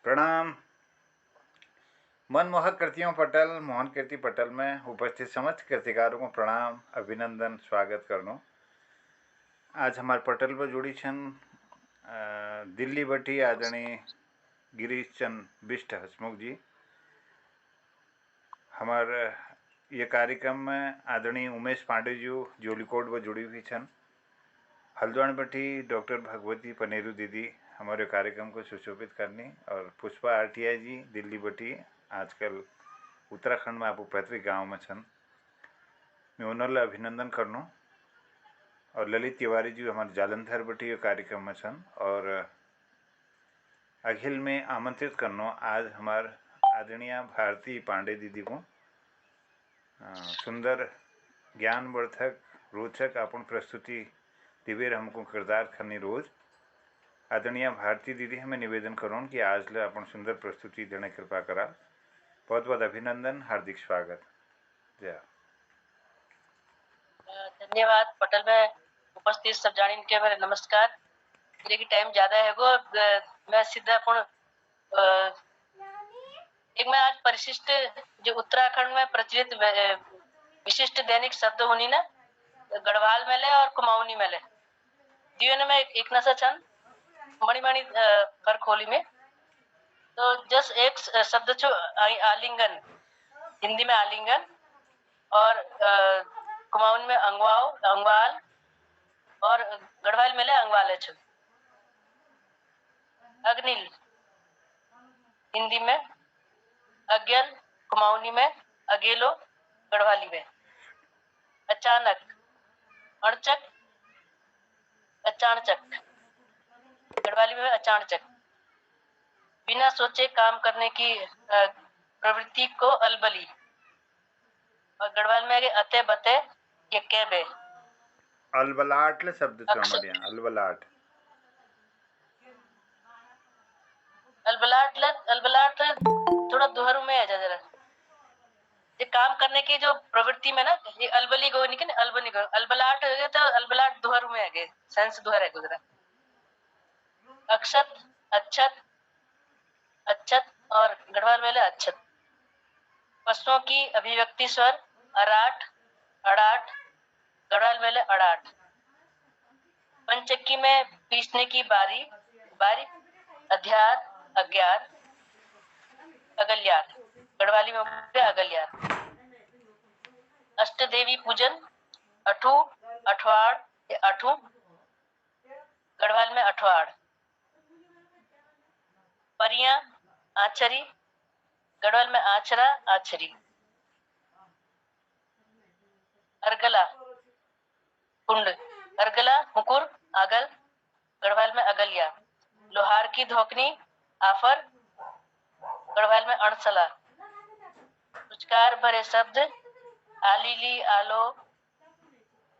प्रणाम। मनमोहक कृतियों पटल मोहन कीर्ति पटल में उपस्थित समस्त कृतिकारों को प्रणाम, अभिनंदन, स्वागत करनो। आज हमारे पटल पर जुड़ी छन दिल्ली बटी आदरणीय गिरीश चंद बिष्ट हसमुख जी। हमारे ये कार्यक्रम में आदरणीय उमेश पांडे जी जोलीकोट पर जुड़ी हुई छन। हल्द्वानी बटी डॉक्टर भगवती पनेरू दीदी हमारे कार्यक्रम को सुशोभित करनी, और पुष्पा आरटीआई जी दिल्ली बटी आजकल उत्तराखंड में आप पैतृक गांव में छन। मैं उन्होंने अभिनंदन करनो। और ललित तिवारी जी हमारे जालंधर बटी कार्यक्रम में छन, और अखिल में आमंत्रित करनो आज हमारे आदरणीय भारती पांडे दीदी को सुंदर ज्ञानवर्धक रोचक अपन प्रस्तुति दिवेर हमको किरदार करनी रोज। आदरणीय भारती दीदी हमें निवेदन करो कि आज ले अपन सुंदर प्रस्तुति देने कृपा करा। बहुत बहुत अभिनंदन, हार्दिक स्वागत। जय। धन्यवाद। पटल में उपस्थित सब जानी के मेरे नमस्कार। लेकिन टाइम ज्यादा है गो, मैं सीधा अपन एक मैं आज परिशिष्ट जो उत्तराखंड में प्रचलित विशिष्ट दैनिक शब्द होनी ना गढ़वाल मेले और कुमाऊनी मेले दियो में एक नशा छन मणिमणि फर्क होली में। तो जस एक शब्द छो आलिंगन, हिंदी में आलिंगन, और कुमाऊनी में अंगवाओ अंगवाल, और गढ़वाल मेले अंगवाल है। अग्निल हिंदी में अज्ञल, कुमाऊनी में अगेलो, गढ़वाली में अचानक, अड़चक, अचानचक, गढ़वाली में अचानचक। बिना सोचे काम करने की प्रवृत्ति को अलबली, और गढ़वाल में आगे अते बते ये कैबे। अलबलाट ले शब्द समझिया। अलबलाट अलबलाट थोड़ा दोहरु में है जरा। ये काम करने की जो प्रवृत्ति में ना ये अलबली गो निकल अलबनी गो अलबलाट हो गया, तो अलबलाट दोहरु में है गए, सेंस दोहर है गुजरा। अक्षत, अच्छत, अच्छत, और गढ़वाल मेले अच्छत। पशुओं की अभिव्यक्ति स्वर अराट, अड़ाट, गढ़वाल मेले अड़ाट। पंचक्की में पीसने की बारी, बारी, अध्यार, अज्ञात, अगल्यार, गढ़वाली में अगल्यार। अष्ट देवी पूजन अठू, अठवाड़ या अठू, गढ़वाल में अठवाड़। परियां, आचरी, गढ़वाल में आचरा, आचरी। अर्गला कुंड, अर्गला मुकुर, आगल, गढ़वाल में अगलिया। लोहार की धोकनी आफर, गढ़वाल में अड़सला। उच्चार भरे शब्द आलीली, आलो,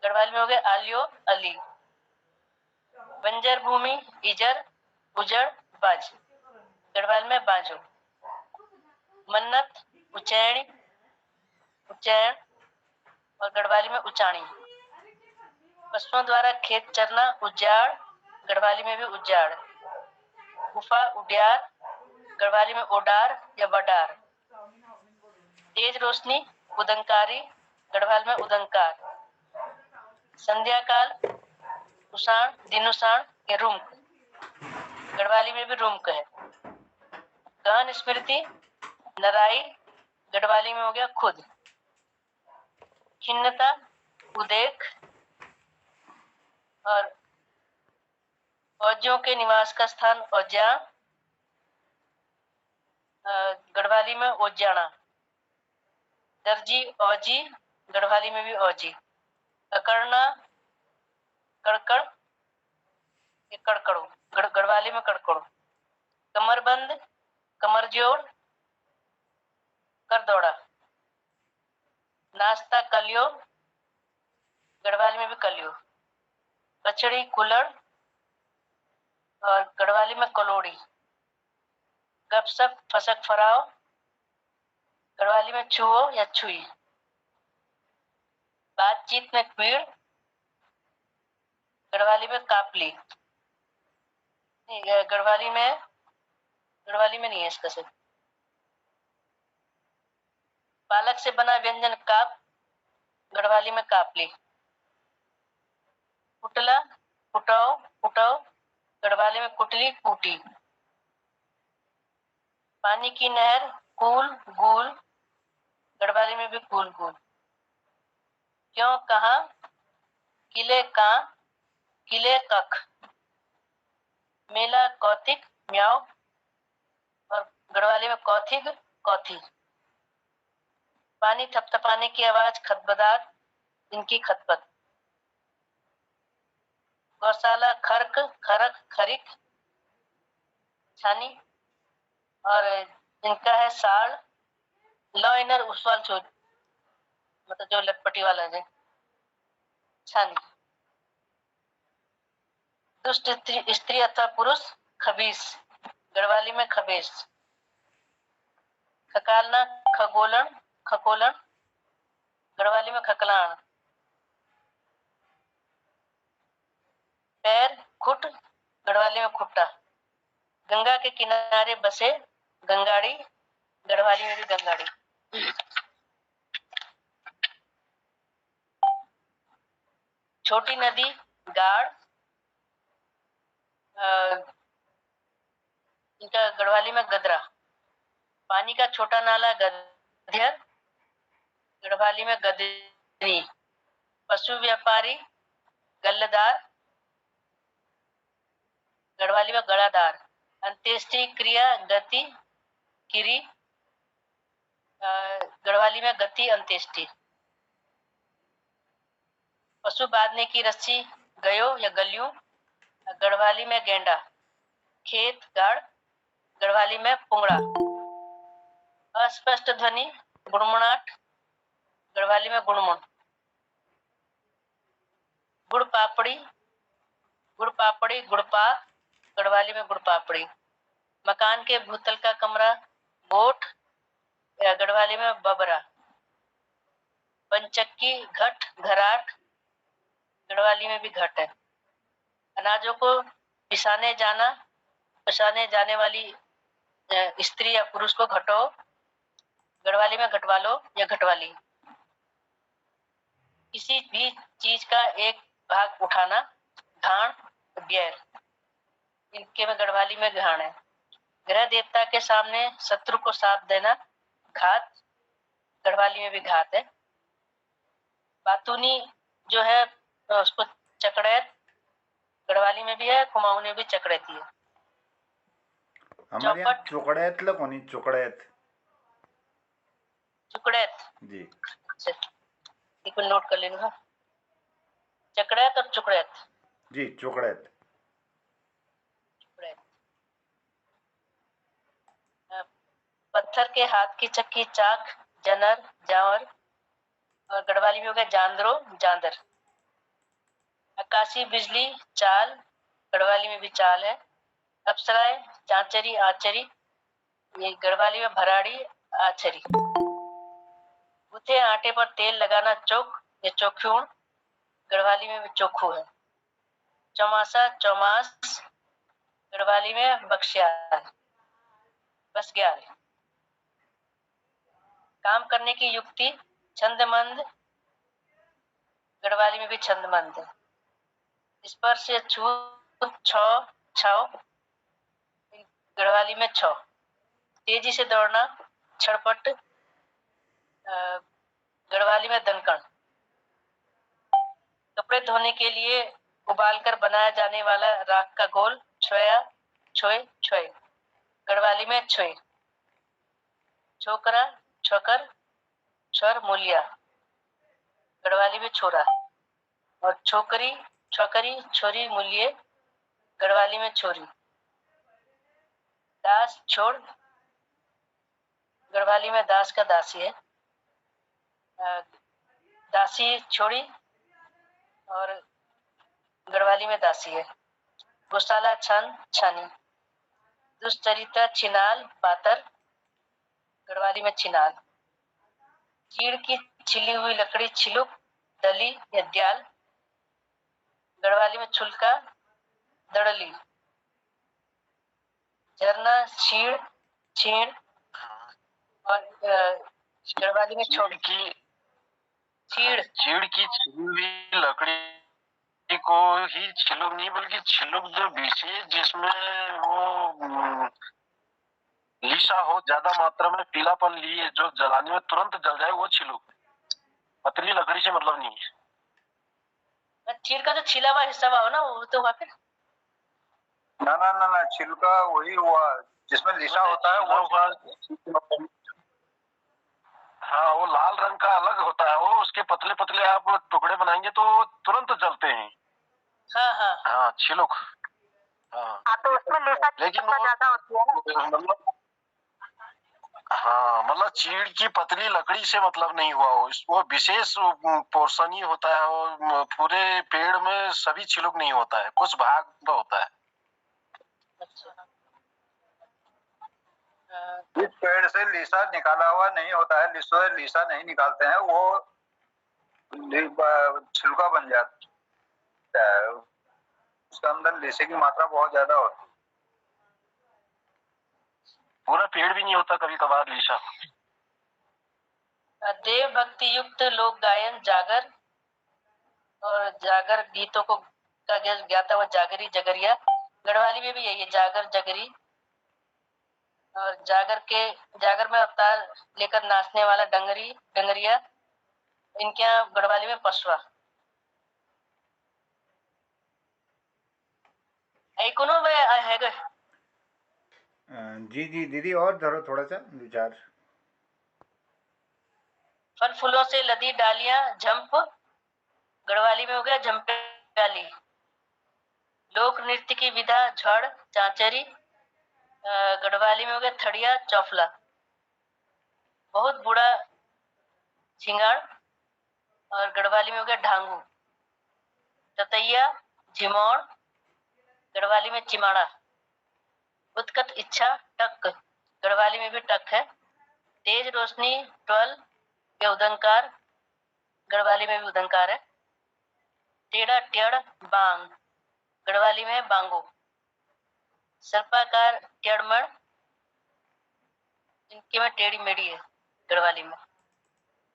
गढ़वाल में हो गए आलियो, अली। बंजर भूमि इजर, उजड़, बाज, गढ़वाल में बाजो। मन्नत उचैणी, उचैण, और गढ़वाली में उचाणी। पशुओं द्वारा खेत चरना उजाड़, गढ़वाली में भी उजाड़। गुफा उड्यार, गढ़वाली में ओडार या बडार। तेज रोशनी उदंकारी, गढ़वाल में उदंकार। संध्या काल उषाण, दिनुषाण या रुमक, गढ़वाली में भी रुमक है। गहन स्मृति नराई, गढ़वाली में हो गया खुद। खिन्नता उदेख, और औजियों के निवास का स्थान औज्या, गढ़वाली में ओजाना। दर्जी औजी, गढ़वाली में भी औजी। अकड़ना कड़कड़, ये कड़कड़ो, गढ़वाली में कड़कड़ो। कमरबंद, कमर जोड़, कर दौड़ा। नाश्ता कलियो, गढ़वाली में भी कलियो। कचड़ी कुलड़, और गढ़वाली में कलोड़ी। गपसप फसक फराओ, गढ़वाली में छुओ या छुई। बातचीत में पीड़, गढ़वाली में कापली। गढ़वाली में गढ़वाली में नहीं है इसका से। पालक से बना व्यंजन काप, गढ़वाली में कापली। कुटला, कुटाओ, कुटाओ, गढ़वाली में कुटली, कूटी। पानी की नहर, कूल, गूल, गढ़वाली में भी कूल, गूल। क्यों, कहा, किले का, किले कख। मेला, कौतिक, म्याओ, और गढ़वाली में कौथिग, कौथी। पानी थपथपाने की आवाज, खतबदार, इनकी खतपत। गौशाला, खरक, खरक, खरिक, छानी, और इनका है साड़। लॉ इनर उस्वाल चोट, मतलब जो लटपटी वाला है, छानी। दुष्ट स्त्री अथवा पुरुष, खबीस, गढ़वाली में खबेस। खकालना, खगोलन, खकोलन, गढ़वाली में खकलान। पैर, खुट, गढ़वाली में खुट्टा। गंगा के किनारे बसे, गंगाड़ी, गढ़वाली में भी गंगाड़ी। छोटी नदी, गाड़, इनका गढ़वाली में गदरा। पानी का छोटा नाला, गध्यर, गढ़वाली में गदरी। पशु व्यापारी, गल्लदार, गढ़वाली में गड़ादार। अंत्येष्टि क्रिया, गति, किरी, गढ़वाली में गति, अंत्येष्टि। पशु बांधने की रस्सी, गयो या गलियों, गढ़वाली में गेंडा। खेत, गाड़, गढ़वाली में पुंगड़ा। अस्पष्ट ध्वनि, गुड़मुड़ाहट, गढ़वाली में गुड़मुड़। गुड़ पापड़ी, गुड़ पापड़ी, गुड़पाक, गढ़वाली में गुड़ पापड़ी। मकान के भूतल का कमरा, गोठ, या गढ़वाली में बबरा। पंचक्की, घट, घराट, गढ़वाली में भी घट है। अनाजों को पिसाने जाने वाली स्त्री या पुरुष को घटो, गढ़वाली में घटवालो या घटवाली। किसी भी चीज का एक भाग उठाना, घाण, गैर, इनके में गढ़वाली में घाण है। ग्रह देवता के सामने शत्रु को साथ देना, घात, गढ़वाली में भी घात है। बातूनी जो है उसको चकड़ैत, गढ़वाली में भी है, कुमाऊं में भी चकड़ैती है। हमारे यहाँ चुकड़ैत कोनी, चुकड़ैत, चुकड़ैत जी, एक नोट कर लेना। चकड़ैत और चुकड़ैत, जी, चुकड़ैत। पत्थर के हाथ की चक्की, चाक, जनर, जावर, और गढ़वाली में हो गया जांदरो, जांदर। आकाशी बिजली, चाल, गढ़वाली में भी चाल है। अप्सराएं, चांचरी, आचरी, ये गढ़वाली में भराड़ी, आचरी। गुथे आटे पर तेल लगाना, चौक या चौख्यूण, गढ़वाली में भी चोखू है। चौमासा, चौमास, गढ़वाली में बख्शियाल, बसग्याल। काम करने की युक्ति, छंदमंद, गढ़वाली में भी छंदमंद। स्पर्श या छूत, छौ, छाव, गढ़वाली में छौ। तेजी से दौड़ना, छड़पट, गढ़वाली में दनकण। कपड़े धोने के लिए उबालकर बनाया जाने वाला राख का घोल, छोया, छोय, छोय, गढ़वाली में छोय। छोकरा, छोकर, छोर, मूलिया, गढ़वाली में छोरा। और छोकरी, छोकरी, छोरी, मूल्य, गढ़वाली में छोरी। दास, छोड़, गढ़वाली में दास का दासी है। दासी, छोड़ी, और गढ़वाली में दासी है। गौशाला, छन, छानी। दुष्चरिता, छिनाल, पातर, गढ़वाली में छिनाल। चीड़ की छिली हुई लकड़ी, छिलुक, दली या द्याल, गढ़वाली में छुलका, दड़ली। झरना छीड़ छीड़ और गढ़वाली में छोड़ की छीड़ चीड़ की छिड़ी हुई लकड़ी को ही छिलुक नहीं बल्कि छिलुक जो विशेष जिसमें वो लीसा हो, ज्यादा मात्रा में पीलापन लिए जो जलाने में तुरंत जल जाए वो छिलुक। पतली लकड़ी से मतलब नहीं है। चीड़ का जो छिला हुआ हिस्सा हुआ ना वो तो हुआ फिर ना ना ना ना, छिलका वही हुआ जिसमें लिसा होता है वो। हाँ, वो लाल रंग का अलग होता है, वो उसके पतले पतले आप टुकड़े बनाएंगे तो वो तुरंत जलते हैं। हाँ हाँ हाँ, छिलुक। हाँ, तो उसमें लेसा लेकिन वो ज्यादा होती है ना। मतलब हाँ, मतलब चीड़ की पतली लकड़ी से मतलब नहीं हुआ, वो विशेष पोर्शन ही होता है, वो पूरे पेड़ में सभी छिलुक नहीं होता है, कुछ भाग में होता है। अच्छा इस पेड़ से लीसा निकाला हुआ नहीं होता है, लीसा नहीं निकालते हैं, वो छिलका बन जाता है, उसके अंदर लीसे की मात्रा बहुत ज्यादा होती है। पूरा पेड़ भी नहीं होता कभी कभार लीसा। देव भक्ति युक्त लोक गायन जागर और जागर गीतों को का गाता हुआ जागरी जगरिया। गढ़वाली में भी यही है, जागर जगरी। और जागर में अवतार लेकर नाचने वाला डंगरिया। इनके यहाँ गढ़वाली में पशुआ। ऐकुनो में है गए। जी जी दीदी, और धरो थोड़ा सा विचार। फल फूलों से लदी डालियां झंप। गढ़वाली में हो गया झंपे डाली। लोक नृत्य की विधा झड़ चांचरी। गढ़वाली में हो गया थड़िया चौफला। बहुत बूढ़ा झिंगाड़ और गढ़वाली में हो गया ढांगू। ततैया झिमौड़ गढ़वाली में चिमाड़ा। उत्कट इच्छा टक गढ़वाली में भी टक है। तेज रोशनी ट्वल या उदंकार गढ़वाली में भी उदंकार है। टेढ़ा टेढ़ बांग गढ़वाली में बांगो। सर्पाकार टेढ़मड़ इनके में टेढ़ी मेढ़ी है गढ़वाली में।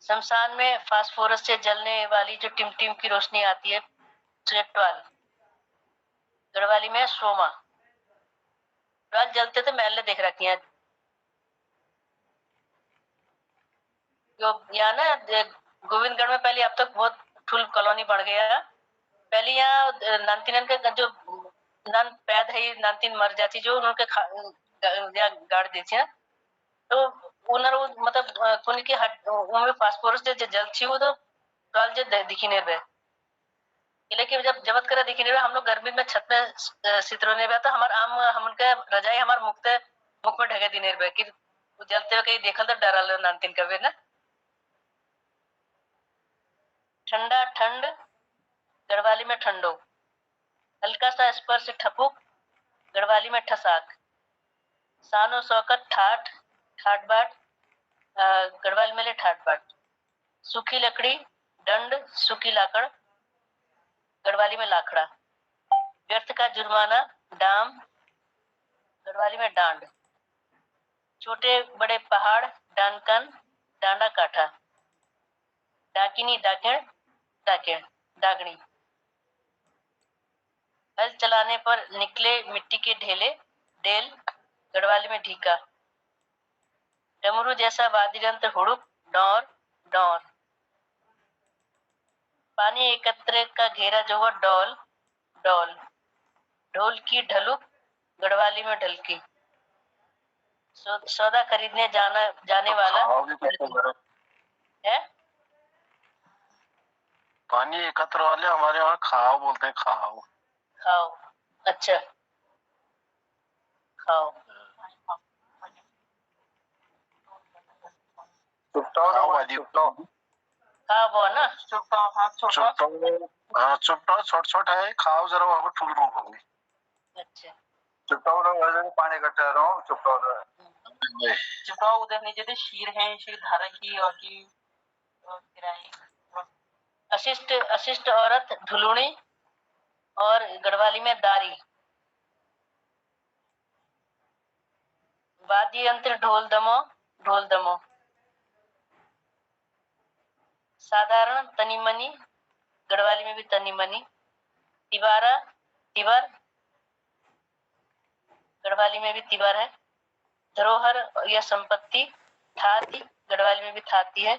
शमशान में फास्फोरस से जलने वाली जो टिम की रोशनी आती है ट्वाल गढ़वाली में सोमा। ट्वाल जलते थे मैंने देख रखी है जो यहाँ ना गोविंदगढ़ में पहले, अब तक बहुत फुल कॉलोनी बढ़ गया। पहले यहाँ नानतीन का जो नान पैद है नानतीन मर जाती जो उनके गाड़ देती है तो उनर मतलब कुन की हट उनमें फास्फोरस जे जल छी वो तो ट्वाल जे दिखी नहीं रहे। लेकिन जब जबत करे दिखी नहीं रहे, हम लोग गर्मी में छत में सितरो नहीं रहे तो हमारे आम हम उनके रजाई हमारे मुख में ढके दी नहीं रहे कि जलते हुए कहीं देखल तो डरा लो नानतीन कभी ना। ठंडा ठंड गढ़वाली में ठंडो। हल्का सा स्पर्श ठपुक गढ़वाली में ठसाक। सानो सौकत ठाठ ठाट बाट गढ़वाली में ले ठाट बाट। सूखी लकड़ी दंड सूखी लाकड़ गढ़वाली में लाखड़ा। व्यर्थ का जुर्माना डाम गढ़वाली में डांड। छोटे बड़े पहाड़ डानकन डांडा काठा। डाकिनी डाकिण डाकिण डागणी। हल चलाने पर निकले मिट्टी के ढेले डेल गढ़वाली में ढीका। डमरू जैसा वाद्य यंत्र हुड़ुक डौर डौर। पानी एकत्र का घेरा जो हुआ डौल डौल। ढोल की ढलुक गढ़वाली में ढलकी। सौदा खरीदने जाने वाला है। पानी एकत्र वाले हमारे वहाँ खाओ बोलते हैं, खाओ खाओ। अच्छा खाओ। हाँ वो ना चुपटाओ। हाँ चुपटाओ छोट छोट है, खाओ जरा वहाँ पर ठुल होंगे। अच्छा चुपटाओ पानी इकट्ठा रहो चुपाव उधर नीचे थे शीर है शीर धारा की और की अशिष्ट अशिष्ट औरत ढुलुणी और गढ़वाली में दारी। वाद्य यंत्र ढोल दमो। साधारण तनी मनी, गढ़वाली में भी तनी मनी। तिवारा तिवर, गढ़वाली में भी तिवर है। धरोहर या संपत्ति, थाती, गढ़वाली में भी थाती है।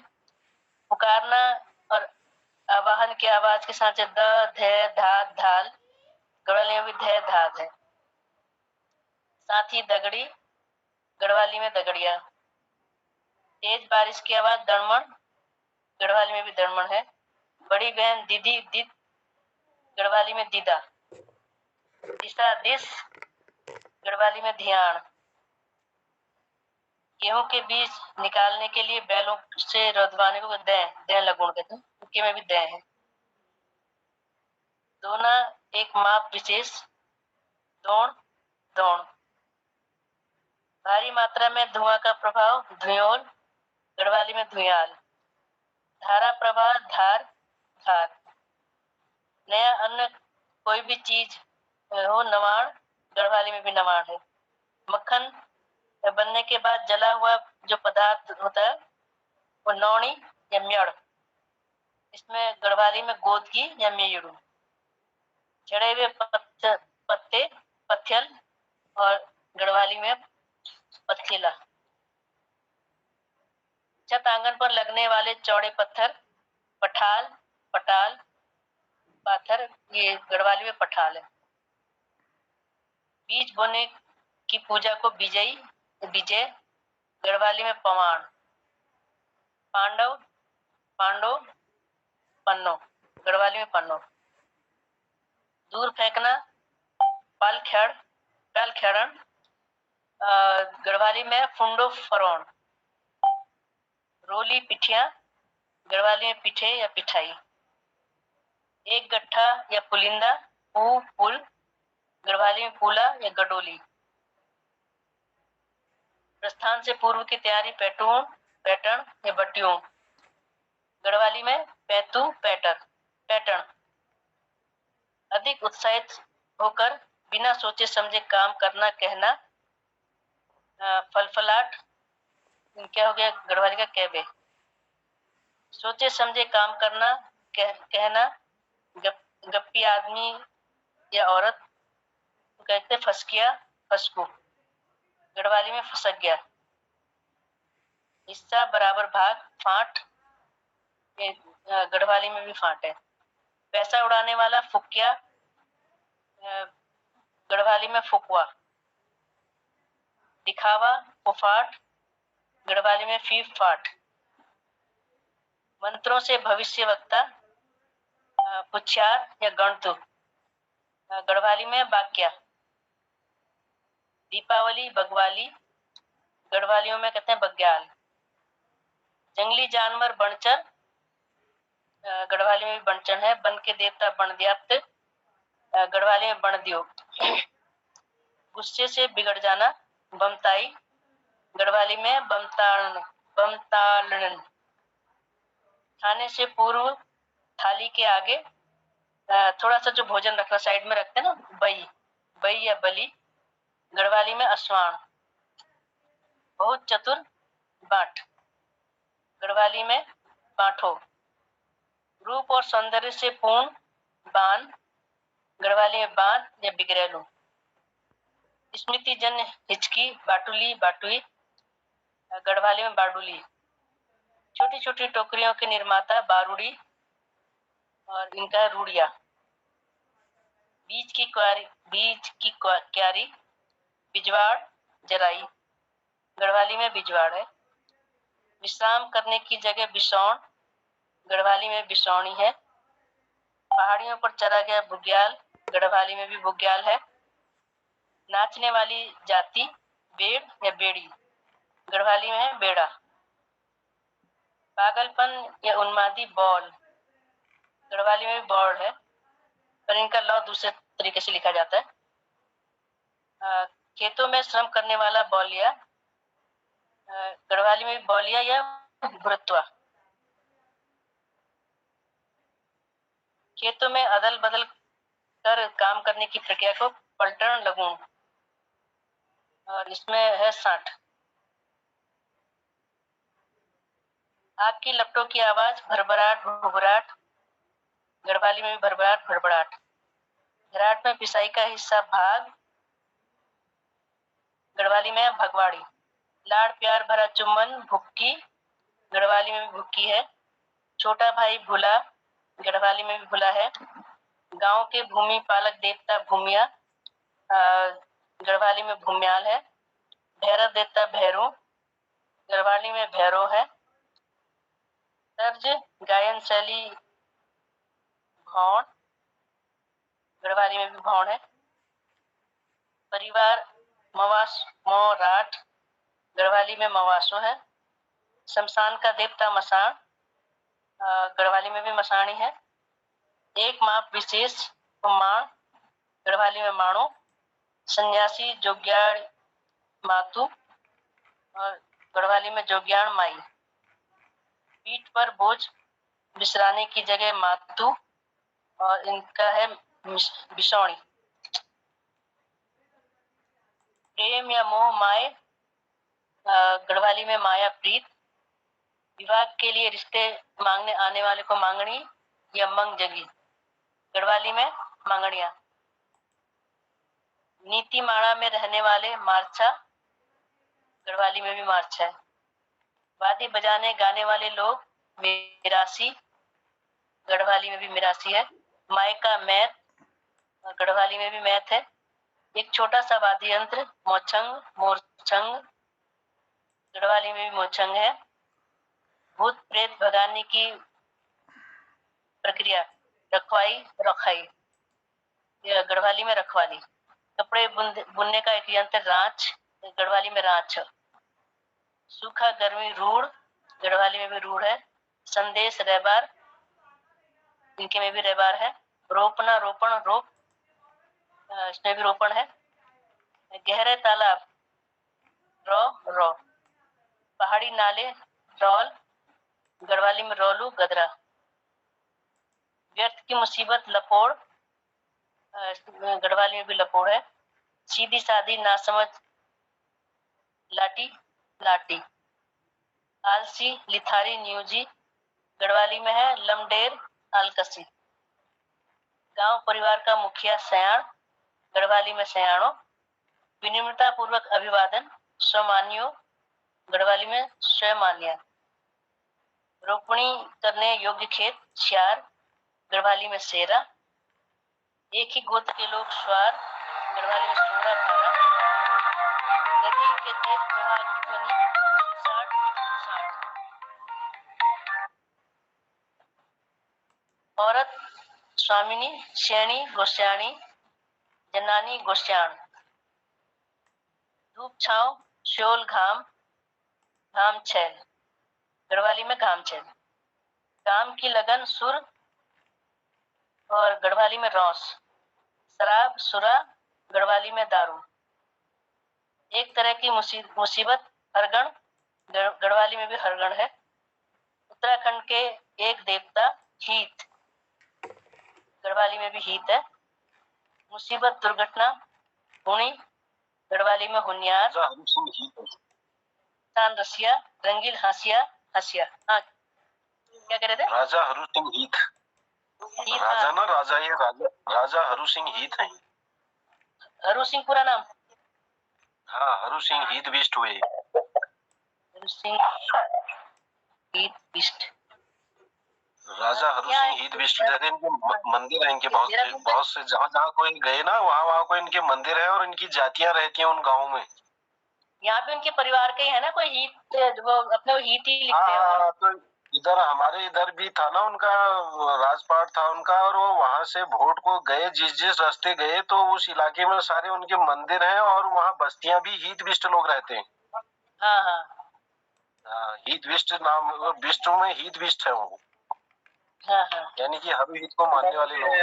पुकारना और आवाहन की आवाज के साथ द ध धात धाल, गढ़वाली में भी ध धात है। साथ ही दगड़ी, गढ़वाली में दगड़िया। तेज बारिश की आवाज दड़मण, गढ़वाली में भी दड़मण है। बड़ी बहन दीदी दिद, गढ़वाली में दीदा। दिशा दिस, गढ़वाली में ध्यान। गेहूं के बीज निकालने के लिए बैलों से रौदवाने को दें लगुण कहते हैं, उनके में भी दे है। दोना एक माप विशेष, दौड़ दौड़। भारी मात्रा में धुआं का प्रभाव, धुयोल, गढ़वाली में धुयाल। धारा प्रवाह, धार धार। नया अन्न कोई भी चीज हो, नवाण, गढ़वाली में भी नवाण है। मक्खन बनने के बाद जला हुआ जो पदार्थ होता है वो नौणी या म्यड़, इसमें गढ़वाली में गोदगी या मेयड़ू। झड़े हुए पत्ते पथ्यल, और गढ़वाली में पथेला। छत आंगन पर लगने वाले चौड़े पत्थर, पठाल पटाल पाथर, ये गढ़वाली में पठाल है। बीज बोने की पूजा को बिजई विजय, गढ़वाली में पवाण। पांडव पांडो पन्नो, गढ़वाली में पन्नो। दूर फेंकना, पल खेड़न, गढ़वाली में फुंडो फरोण। रोली पिठिया, गढ़वाली में पिठे या पिठाई। एक गट्ठा या पुलिंदा, पुल, गढ़वाली में पुला या गडोली। प्रस्थान से पूर्व की तैयारी, पैटर्न या बट्टियों, गढ़वाली में पैतू पैटर्न। अधिक उत्साहित होकर बिना सोचे समझे काम करना, कहना। फलफलाट क्या हो गया, गढ़वाली का कहबे। सोचे समझे काम करना, कहना। गप्पी आदमी या औरत कहते फसकिया फसकू, गढ़वाली में फसक गया। हिस्सा बराबर भाग, फांट, गढ़वाली में भी फांट है। पैसा उड़ाने वाला फुकिया, गढ़वाली में फुकवा। दिखावा फुफाट, गढ़वाली में फीफ फाट। मंत्रों से भविष्य वक्ता, पुछार या गणतु, गढ़वाली में बाक्या। दीपावली बगवाली, गढ़वालियों में कहते हैं बग्याल। जंगली जानवर बनचर, गढ़वाली में भी बनचन है। बन के देवता बनद्याप्त, गढ़वाली में बनदियो। गुस्से से बिगड़ जाना, बमताई, गढ़वाली में बमतालन। खाने से पूर्व थाली के आगे थोड़ा सा जो भोजन रखना, साइड में रखते हैं ना, बई या बली, गढ़वाली में असवाण। बहुत चतुर, बाट, गढ़वाली में बांठो। रूप और सौंदर्य से पूर्ण, बान, गढ़वाली में बान या बिगड़ेलू। स्मृति जन हिचकी, बाटुई, गढ़वाली में बाडुली। छोटी छोटी टोकरियों के निर्माता, बारूड़ी, और इनका रूड़िया। बीज की क्यारी, बिजवाड़, जराई, गढ़वाली में बिजवाड़ है। विश्राम करने की जगह, बिसौण, गढ़वाली में बिसौणी है। पहाड़ियों पर चरा गया बुग्याल, गढ़वाली में भी बुग्याल है। नाचने वाली जाति, बेड़ या बेड़ी, गढ़वाली में है बेड़ा। पागलपन या उन्मादी, बॉल, गढ़वाली में भी बॉल है, पर इनका लौ दूसरे तरीके से लिखा जाता है। खेतों में श्रम करने वाला बौलिया, गढ़वाली में भी बौलिया या भुरत्वा। खेतों में अदल बदल कर काम करने की प्रक्रिया को पलटन लगून। और इसमें है 60। आग की लपटों की आवाज, भरभराट भुभराट, गढ़वाली में भी भरभराट भड़बड़ाट। घराट में पिसाई का हिस्सा भाग, गढ़वाली में भगवाड़ी। लाड़ प्यार भरा चुम्बन, भुक्की, गढ़वाली में भी भुक्की है। छोटा भाई भुला, गढ़वाली में भी भुला है। गांव के भूमि पालक देवता भूमिया, गढ़वाली में भूम्याल है। भैरव देवता भैरू, गढ़वाली में भैरो है। तर्ज गायन शैली भौण, गढ़वाली में भी भौण है। परिवार मवास मोराट, गढ़वाली में मवासो है। शमशान का देवता मसाण, गढ़वाली में भी मसाणी है। एक माप विशेष माण, गढ़वाली में माणो। सन्यासी जोग्याड़ मातु, और गढ़वाली में जोग्याण माई। पीठ पर बोझ बिसराने की जगह मातु, और इनका है बिसौणी। प्रेम या मोह माए, गढ़वाली में माया प्रीत। विवाह के लिए रिश्ते मांगने आने वाले को मांगनी या मंग जगी, गढ़वाली में मांगणिया। नीति माणा में रहने वाले मार्चा, गढ़वाली में भी मार्चा है। वादी बजाने गाने वाले लोग मिरासी, गढ़वाली में भी मिरासी है। मायका मैत, गढ़वाली में भी मैत है। एक छोटा सा वाद्य यंत्र मोचंग मोरचंग, गढ़वाली में भी मोचंग है। भूत प्रेत भगाने की प्रक्रिया रखवाई रखाई, गढ़वाली में रखवाली। कपड़े बुनने का एक यंत्र रांच, गढ़वाली में रांच। सूखा गर्मी रूढ़, गढ़वाली में भी रूढ़ है। संदेश रहबार, इनके में भी रहबार है। रोपना रोपण रोप, इसमें भी रोपण है। गहरे तालाब रो रो। पहाड़ी नाले रौल, गढ़वाली में रौलू गदरा। व्यर्थ की मुसीबत लपोड़, गढ़वाली में भी लपोड़ है। सीधी सादी नासमझ लाठी लाटी। आलसी लिथारी न्यूजी, गढ़वाली में है लमडेर आलकसी। गांव परिवार का मुखिया सयाण, गढ़वाली में सयाणो। विनिम्रता पूर्वक अभिवादन स्वमान्यो, गढ़वाली में स्वमान्या। रोपणी करने योग्य खेत श्यार, गढ़वाली में सेरा। एक ही गोत्र के लोग स्वार, गढ़वाली में सोरा भारा। नदी के तेज प्रवाह की ध्वनि सुसाट सुसाट। औरत स्वामिनी श्रेणी गोस्याणी, जनानी गोस्याण। धूप छांव श्योल घाम, घाम छैल, गढ़वाली में घाम छैल। काम की लगन सुर, और गढ़वाली में रौस। शराब सुरा, गढ़वाली में दारू। एक तरह की मुसीबत हरगण, गढ़वाली में भी हरगण है। उत्तराखंड के एक देवता हीत, गढ़वाली में भी हीत है। मुसीबत दुर्घटना हुणी, गढ़वाली में हुनियार। तान रसिया, रंगील हासिया हसिया। हाँ, क्या कह रहे थे? राजा हरु सिंह हीत। राजा ना राजा, ये राजा हरु सिंह हीत है। हरु सिंह पूरा नाम? हाँ, हरु सिंह हीत बिष्ट हुए। हरु सिंह हीत बिष्ट, राजा हरु सिंह हीत बिष्ट इनके मंदिर है। इनके बहुत से जहाँ जहाँ कोई गए ना, वहाँ कोई इनके मंदिर है और इनकी जातियां रहती हैं उन गाँव में। यहाँ पे उनके परिवार के है ना कोई हीत, वो अपने हीत ही लिखते हैं। तो इधर हमारे इधर भी था ना उनका, राजपाट था उनका, और वो वहां से वोट को गए, जिस जिस रास्ते गए तो उस इलाके में सारे उनके मंदिर हैं और वहाँ बस्तियां भी हीत बिष्ट लोग रहते हैं। हाँ हाँ, हीत बिष्ट नाम, बिष्ट में हीत बिष्ट है वो। हाँ हाँ, यानी कि हरु हीत को मानने वाले लोग।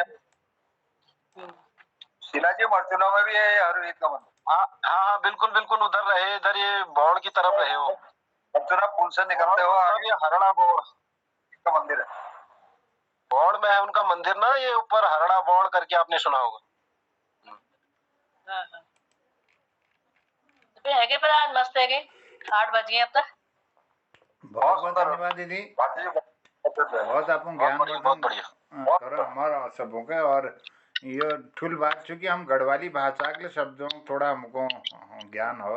शिलाजी मर्चुना में भी है हरु हीत का मंदिर। हाँ हाँ, बिल्कुल बिल्कुल, उधर रहे, इधर ये बौड़ की तरफ रहे हो। मर्चुना पुल से निकलते हो ये हरड़ा बौड़ का मंदिर है। बौड़ में है उनका मंदिर ना, ये ऊपर हरड़ा बौड़ करके आपने सुना होगा। हाँ हाँ। हैगे पर आज मस्त हैगे 8 बज गए अब तक बहुत बहुत सुंदर। धन्यवाद दीदी। बाकी जो बहुत बहुत आपको ज्ञान बहुत वर्धन बढ़िया। करो हमारा सबों के। और ये ठुल बात चूँकि हम गढ़वाली भाषा के शब्दों थोड़ा हमको ज्ञान हो।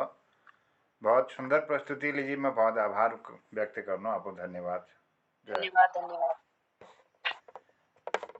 बहुत सुंदर प्रस्तुति लीजिए। मैं बहुत आभार व्यक्त करना आपको। धन्यवाद। जय। धन्यवाद धन्यवाद